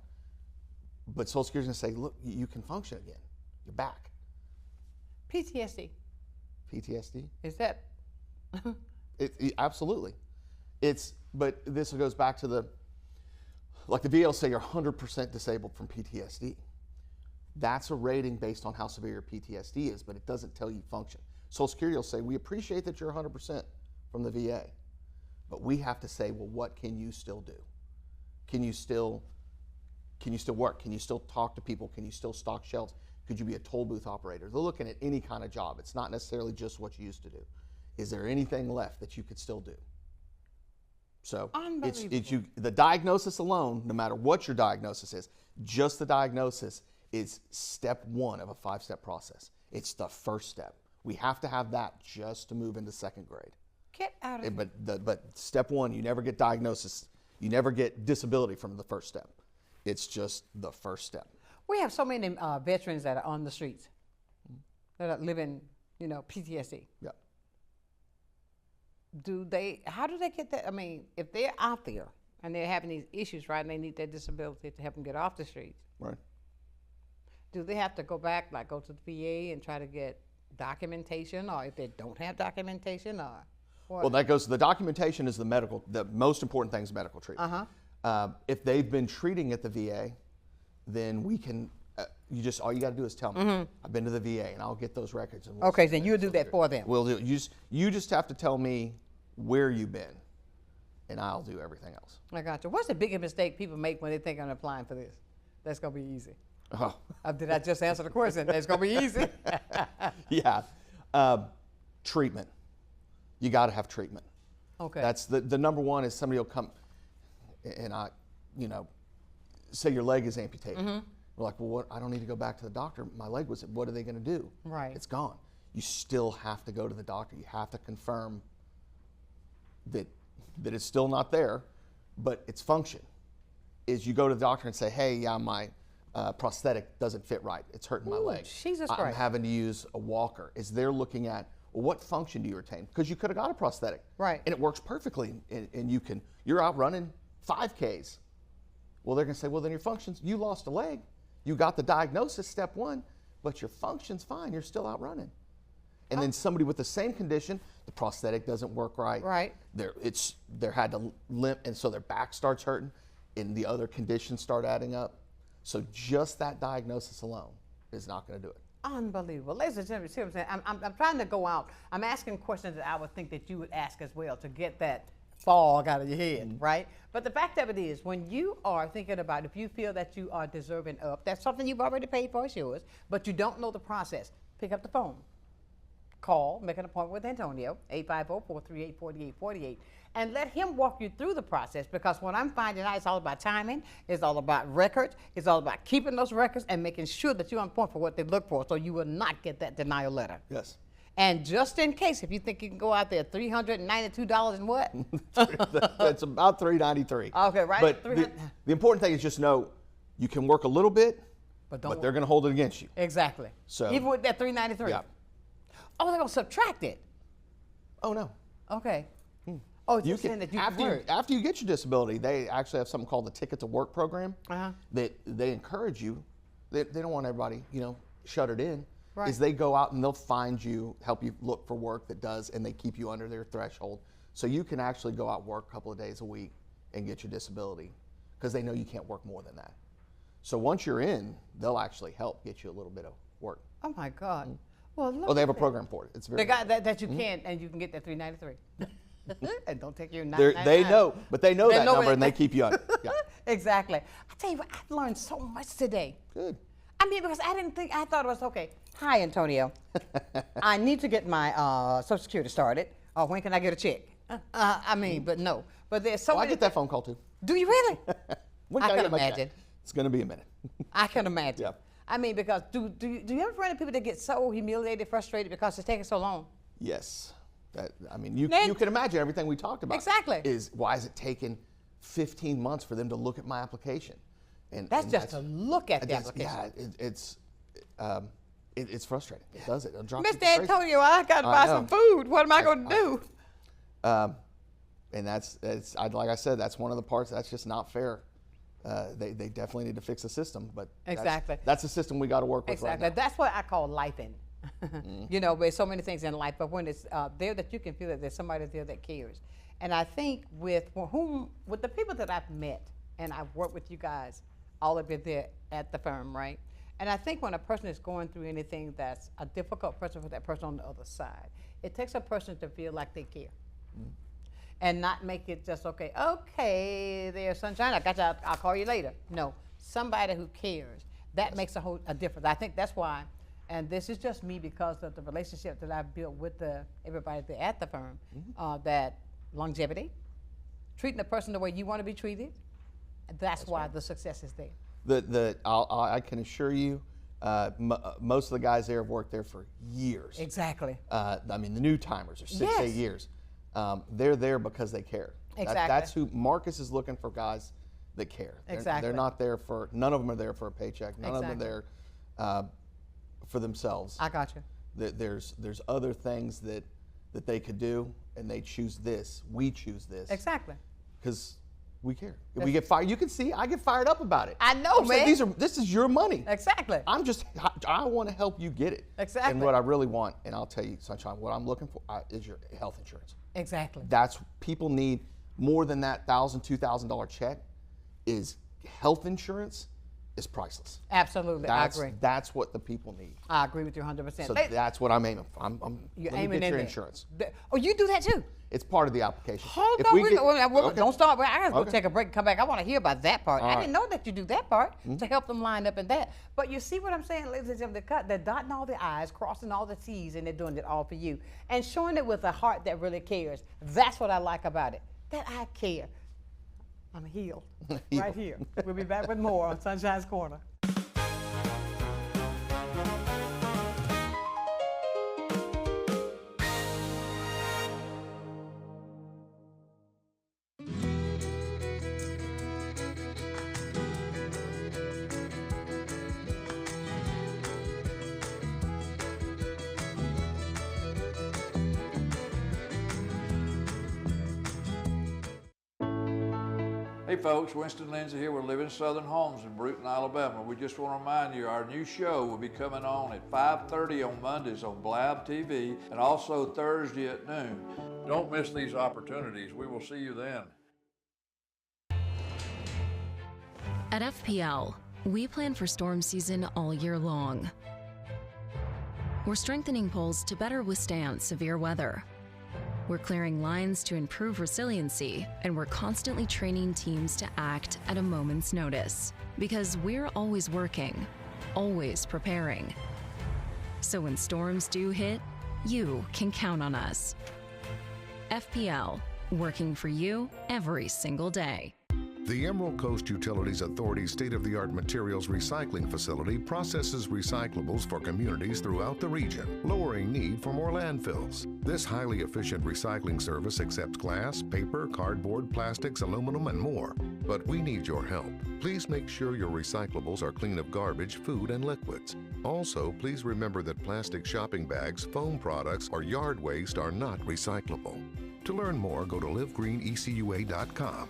But Social Security's gonna say, look, you can function again. You're back. PTSD. PTSD? Is that? Absolutely. But this goes back to the VA will say you're 100% disabled from PTSD. That's a rating based on how severe your PTSD is, but it doesn't tell you function. Social Security will say, we appreciate that you're 100% from the VA, but we have to say, well, what can you still do? Can you still work? Can you still talk to people? Can you still stock shelves? Could you be a toll booth operator? They're looking at any kind of job. It's not necessarily just what you used to do. Is there anything left that you could still do? So the diagnosis alone, no matter what your diagnosis is, just the diagnosis is step one of a 5-step process. It's the first step. We have to have that just to move into 2nd grade. Get out of here. But step one, you never get diagnosis. You never get disability from the first step. It's just the first step. We have so many veterans that are on the streets that are living, PTSD. Yeah. How do they get that? I mean, if they're out there and they're having these issues, right, and they need their disability to help them get off the streets, right? Do they have to go back, like go to the VA and try to get documentation, or if they don't have documentation, or what? Well, the documentation is the most important thing is medical treatment. If they've been treating at the VA, then we can, all you got to do is tell me, I've been to the VA, and I'll get those records. And okay, then you'll do that for them. We'll do it. You just have to tell me where you've been, and I'll do everything else. I got you. What's the biggest mistake people make when they think I'm applying for this? That's going to be easy. Oh. Did I just answer the question? That's going to be easy. Yeah. Treatment. You got to have treatment. Okay. That's the number one is somebody will come and say your leg is amputated. We're like, well, what? I don't need to go back to the doctor. My leg was, what are they going to do? Right. It's gone. You still have to go to the doctor. You have to confirm that it's still not there, but its function is you go to the doctor and say, hey, yeah, my prosthetic doesn't fit right. It's hurting my leg. Jesus I'm Christ. having to use a walker. Is they're looking at, well, what function do you retain? Because you could have got a prosthetic. Right. And it works perfectly, and you're out running 5Ks. Well, they're going to say, well, then your functions, you lost a leg. You got the diagnosis, step one, but your function's fine. You're still out running. And then somebody with the same condition, the prosthetic doesn't work right. Right. They're had to limp, and so their back starts hurting, and the other conditions start adding up. So just that diagnosis alone is not going to do it. Unbelievable. Ladies and gentlemen, see what I'm saying? I'm trying to go out. I'm asking questions that I would think that you would ask as well to get that fog out of your head, right? But the fact of it is, when you are thinking about if you feel that you are deserving of, that's something you've already paid for, it's yours, but you don't know the process, pick up the phone. Call, make an appointment with Antonio, 850-438-4848, and let him walk you through the process, because what I'm finding out, it's all about timing, it's all about records, it's all about keeping those records and making sure that you're on point for what they look for, so you will not get that denial letter. Yes. And just in case, if you think you can go out there, $392 and what? It's about $393. Okay, right. But the important thing is just know you can work a little bit, but they're going to hold it against you. Exactly. So even with that $393. Yeah. Oh, they're going to subtract it. Oh no. Okay. Oh, it's You just saying that you after you get your disability, they actually have something called the Ticket to Work program that they encourage you they don't want everybody, you know, shuttered in. Right. Is they go out and they'll find you, help you look for work that does, and they keep you under their threshold. So you can actually go out and work a couple of days a week and get your disability because they know you can't work more than that. So once you're in, they'll actually help get you a little bit of work. Oh my God. Well, look. Oh, they have a at program for it. It's very the guy that you can't, and you can get that $393. And don't take your they know, but they know that number it. and they keep you under. Yeah. Exactly. I tell you what, I've learned so much today. Good. I mean, because I thought it was okay. Hi, Antonio. I need to get my Social Security started. When can I get a check? I mean, but no. But there's so many. I get that phone call too. Do you really? When I can can get my check? imagine. It's going to be a minute. I can imagine. Yeah. I mean, because do you ever run into people that get so humiliated, frustrated because it's taking so long? Yes. I mean, you Then- can imagine everything we talked about. Exactly. Is why is it taking 15 months for them to look at my application? And That's just to look at the just- application. Yeah, it's frustrating. It does it. It'll drive Mr. people crazy. Antonio, I got to buy some food. What am I going to do? And that's like I said, that's one of the parts that's just not fair. They definitely need to fix the system, but Exactly. that's the system we got to work with Exactly. right now. That's what I call life in. You know, there's so many things in life, but when it's there that you can feel that there's somebody there that cares. And I think with the people that I've met, and I've worked with you guys, all of you there at the firm, right? And I think when a person is going through anything that's a difficult person for that person on the other side, it takes a person to feel like they care. And not make it just, okay, there's Sunshine, I got you, I'll call you later. No, somebody who cares. That makes a difference. I think that's why, and this is just me because of the relationship that I've built with everybody there at the firm, that longevity, treating the person the way you want to be treated, that's why the success is there. I can assure you, most of the guys there have worked there for years. Exactly. I mean, the new timers are 6 to 8 years. They're there because they care. Exactly. That's who Marcus is looking for, guys that care. Exactly. They're not there for, none of them are there for a paycheck. None of them are there for themselves. I got you. There's other things that they could do, and they choose this. We choose this. Exactly. Because we care. If we get fired, you can see I get fired up about it. I know, I'm saying, man. this is your money. Exactly. I want to help you get it. Exactly. And what I really want, and I'll tell you, Sunshine, what I'm looking for is your health insurance. Exactly. That's, people need more than that $1,000, $2,000 check. Is health insurance is priceless. Absolutely, I agree. That's what the people need. I agree with you 100%. So that's what I'm aiming for. You're let me aiming get your in insurance. Oh, you do that too? It's part of the application. Hold If on, we get- okay. don't start. I gotta go Okay. take a break and come back. I want to hear about that part. I right. didn't know that you do that part to help them line up in that. But you see what I'm saying, ladies and gentlemen? They're dotting all the I's, crossing all the T's, and they're doing it all for you. And showing it with a heart that really cares. That's what I like about it, that I care. I'm healed right here. We'll be back with more on Sunshine's Corner. Hey folks, Winston Lindsay here with Living Southern Homes in Bruton, Alabama. We just want to remind you our new show will be coming on at 5:30 on Mondays on Blab TV and also Thursday at noon. Don't miss these opportunities. We will see you then. At FPL, we plan for storm season all year long. We're strengthening poles to better withstand severe weather. We're clearing lines to improve resiliency, and we're constantly training teams to act at a moment's notice. Because we're always working, always preparing. So when storms do hit, you can count on us. FPL, working for you every single day. The Emerald Coast Utilities Authority's state-of-the-art materials recycling facility processes recyclables for communities throughout the region, lowering need for more landfills. This highly efficient recycling service accepts glass, paper, cardboard, plastics, aluminum, and more. But we need your help. Please make sure your recyclables are clean of garbage, food, and liquids. Also, please remember that plastic shopping bags, foam products, or yard waste are not recyclable. To learn more, go to livegreenecua.com.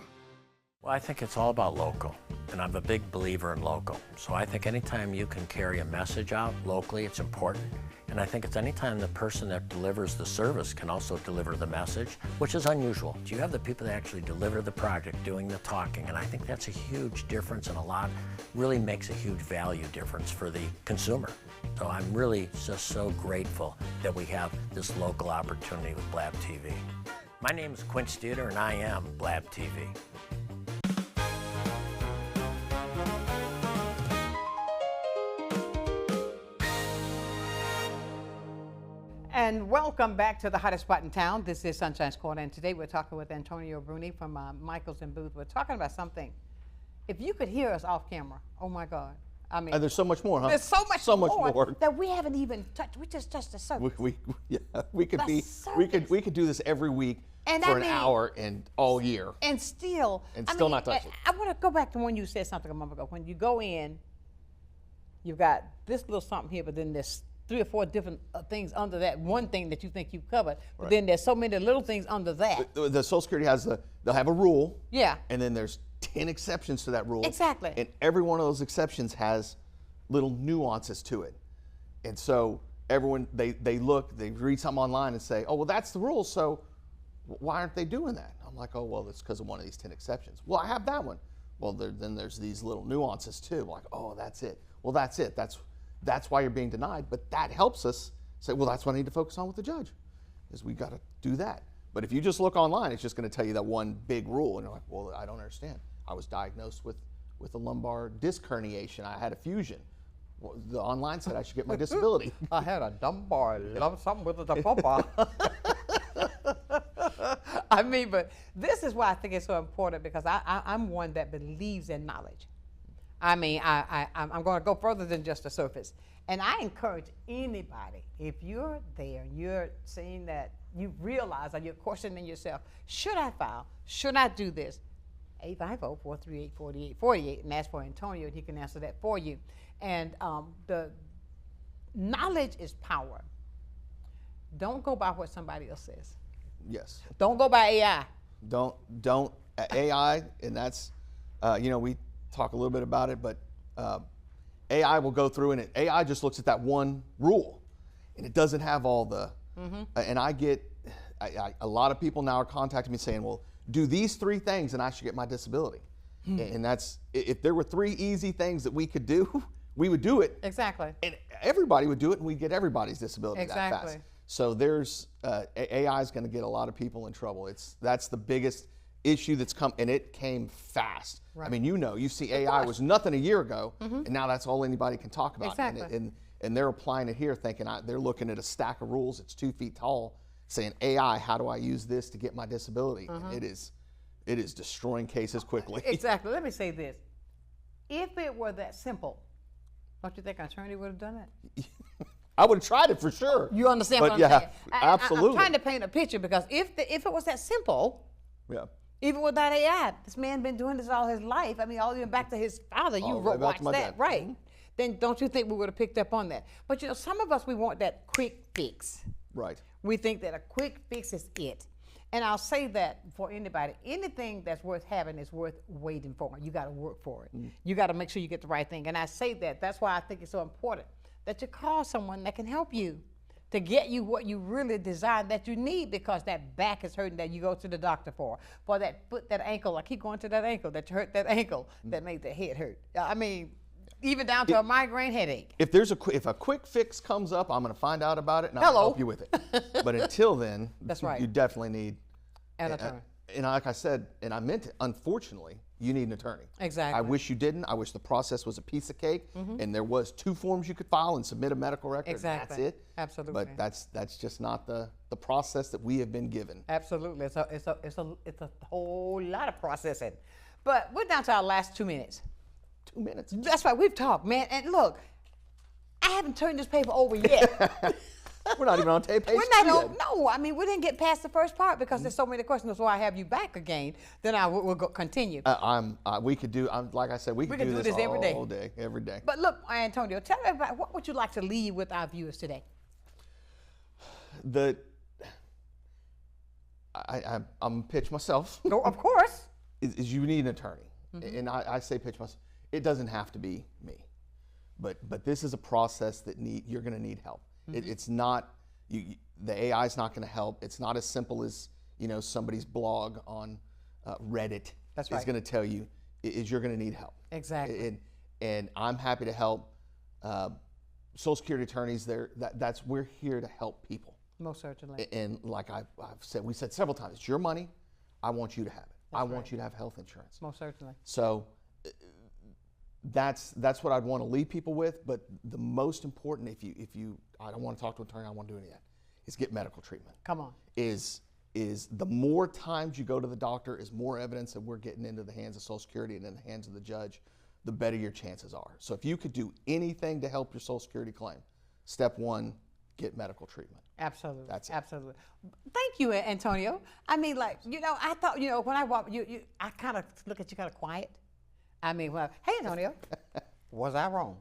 Well, I think it's all about local, and I'm a big believer in local. So I think anytime you can carry a message out locally, it's important. And I think it's anytime the person that delivers the service can also deliver the message, which is unusual. You have the people that actually deliver the project doing the talking, and I think that's a huge difference, and really makes a huge value difference for the consumer. So I'm really just so grateful that we have this local opportunity with Blab TV. My name is Quint Studer, and I am Blab TV. And welcome back to the hottest spot in town. This is Sunshine's Corner, and today we're talking with Antonio Bruni from Michaels and Booth. We're talking about something. If you could hear us off camera, oh my God. I mean, And there's so much more, huh? there's so much more that we haven't even touched. We just touched the surface. We could do this every week And for I an mean- hour and all year. And still, not touch it. I want to go back to when you said something a moment ago. When you go in, you've got this little something here, but then there's 3 or 4 different things under that one thing that you think you've covered. But then there's so many little things under that. The Social Security they'll have a rule. Yeah. And then there's 10 exceptions to that rule. Exactly. And every one of those exceptions has little nuances to it. And so everyone, they read something online and say, oh, well, that's the rule, so why aren't they doing that? I'm like, oh, well, it's because of one of these 10 exceptions. Well, I have that one. Well, then there's these little nuances too. Like, oh, that's it. Well, that's it. That's why you're being denied. But that helps us say, well, that's what I need to focus on with the judge, is we got to do that. But if you just look online, it's just going to tell you that one big rule, and you're like, well, I don't understand. I was diagnosed with a lumbar disc herniation. I had a fusion. Well, the online said I should get my disability. I had a lumbar, something with a lumbar. I mean, but this is why I think it's so important, because I'm one that believes in knowledge. I mean, I'm going to go further than just the surface. And I encourage anybody, if you're there, you're saying that you realize or you're questioning yourself, should I file? Should I do this? 850-438-4848, and ask for Antonio, and he can answer that for you. And the knowledge is power. Don't go by what somebody else says. Yes. Don't go by AI. Don't AI, and that's we talk a little bit about it, but AI will go through, and AI just looks at that one rule, and it doesn't have all the. And I get a lot of people now are contacting me saying, well, do these 3 things and I should get my disability. And that's, if there were 3 easy things that we could do, we would do it. Exactly. And everybody would do it, and we'd get everybody's disability that fast. So there's, AI is going to get a lot of people in trouble. That's the biggest issue that's come, and it came fast. Right. I mean, you see AI was nothing a year ago, and now that's all anybody can talk about. Exactly. And they're applying it here thinking, they're looking at a stack of rules, it's 2 feet tall, saying, AI, how do I use this to get my disability? And it is destroying cases quickly. Exactly. Let me say this. If it were that simple, don't you think an attorney would have done it? I would have tried it for sure. You understand what I'm saying? Absolutely. I'm trying to paint a picture, because if it was that simple, even without AI, this man been doing this all his life. I mean, all the way back to his father. You watched that, right? Then don't you think we would have picked up on that? But some of us, we want that quick fix. Right. We think that a quick fix is it. And I'll say that for anybody, anything that's worth having is worth waiting for. You got to work for it. You got to make sure you get the right thing. And I say that's why I think it's so important that you call someone that can help you to get you what you really desire, that you need, because that back is hurting, that you go to the doctor for that foot, that ankle. I keep going to that ankle, that hurt that ankle, that made the head hurt. I mean, even down to a migraine headache. If a quick fix comes up, I'm going to find out about it and I'll help you with it. But until then, that's right. You definitely need an attorney. And like I said, and I meant it, unfortunately, you need an attorney. Exactly. I wish you didn't. I wish the process was a piece of cake, and there was 2 forms you could file and submit a medical record. Exactly. That's it. Absolutely. But that's just not the process that we have been given. Absolutely. It's a whole lot of processing. But we're down to our last 2 minutes. 2 minutes. That's right. We've talked, man. And look, I haven't turned this paper over yet. We're not even on page 2 We're not yet. No, I mean, we didn't get past the first part because there's so many questions. So I have you back again. Then we'll continue. We could do. Like I said, we could do this every day. all day, every day. But look, Antonio, tell everybody, what would you like to leave with our viewers today? I'm gonna pitch myself. No, of course. is you need an attorney. And I say pitch myself, it doesn't have to be me. But this is a process that you're going to need help. It's not, the AI is not going to help. It's not as simple as, somebody's blog on Reddit That's is right. going to tell you. You're going to need help. Exactly. And I'm happy to help. Social Security attorneys, we're here to help people. Most certainly. And like we said several times, it's your money. I want you to have it. I want you to have health insurance. Most certainly. So that's what I'd want to leave people with. But the most important, if you I don't want to talk to an attorney, I don't want to do any of that, is get medical treatment. Come on. Is the more times you go to the doctor is more evidence that we're getting into the hands of Social Security and in the hands of the judge, the better your chances are. So if you could do anything to help your Social Security claim, step one, get medical treatment. Absolutely. That's it. Absolutely. Thank you, Antonio. I mean, I thought, when I walk, I kind of look at you kind of quiet. I mean, well, hey, Antonio, was I wrong?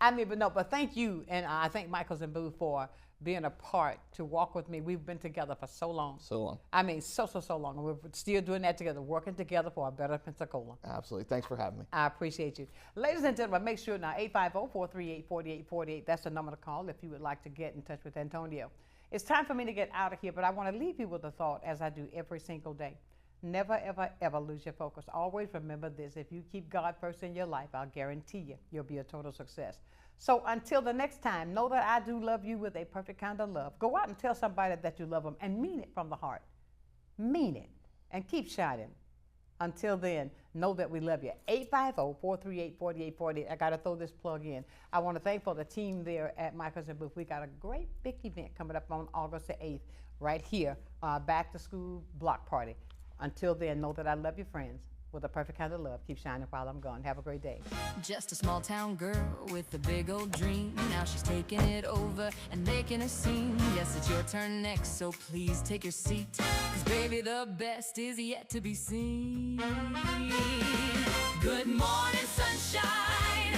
I mean, but thank you, and I thank Michaels and Booth for being a part to walk with me. We've been together for so long. So long. I mean, so long. And we're still doing that together, working together for a better Pensacola. Absolutely. Thanks for having me. I appreciate you. Ladies and gentlemen, make sure now, 850-438-4848. That's the number to call if you would like to get in touch with Antonio. It's time for me to get out of here, but I want to leave you with a thought, as I do every single day. Never, ever, ever lose your focus. Always remember this. If you keep God first in your life, I'll guarantee you'll be a total success. So until the next time, know that I do love you with a perfect kind of love. Go out and tell somebody that you love them and mean it from the heart. Mean it and keep shining. Until then, know that we love you. 850-438-4848. I got to throw this plug in. I want to thank for the team there at Michaels and Booth. We got a great big event coming up on August the 8th right here, back to school block party. Until then, know that I love you, friends, with a perfect kind of love. Keep shining while I'm gone. Have a great day. Just a small town girl with a big old dream. Now she's taking it over and making a scene. Yes, it's your turn next, so please take your seat. 'Cause baby, the best is yet to be seen. Good morning, sunshine.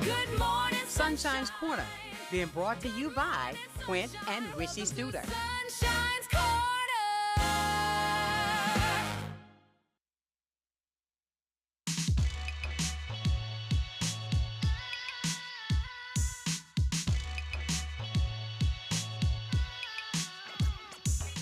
Good morning, Sunshine's Corner, being brought to you by Quint and Richie Studer. sunshine.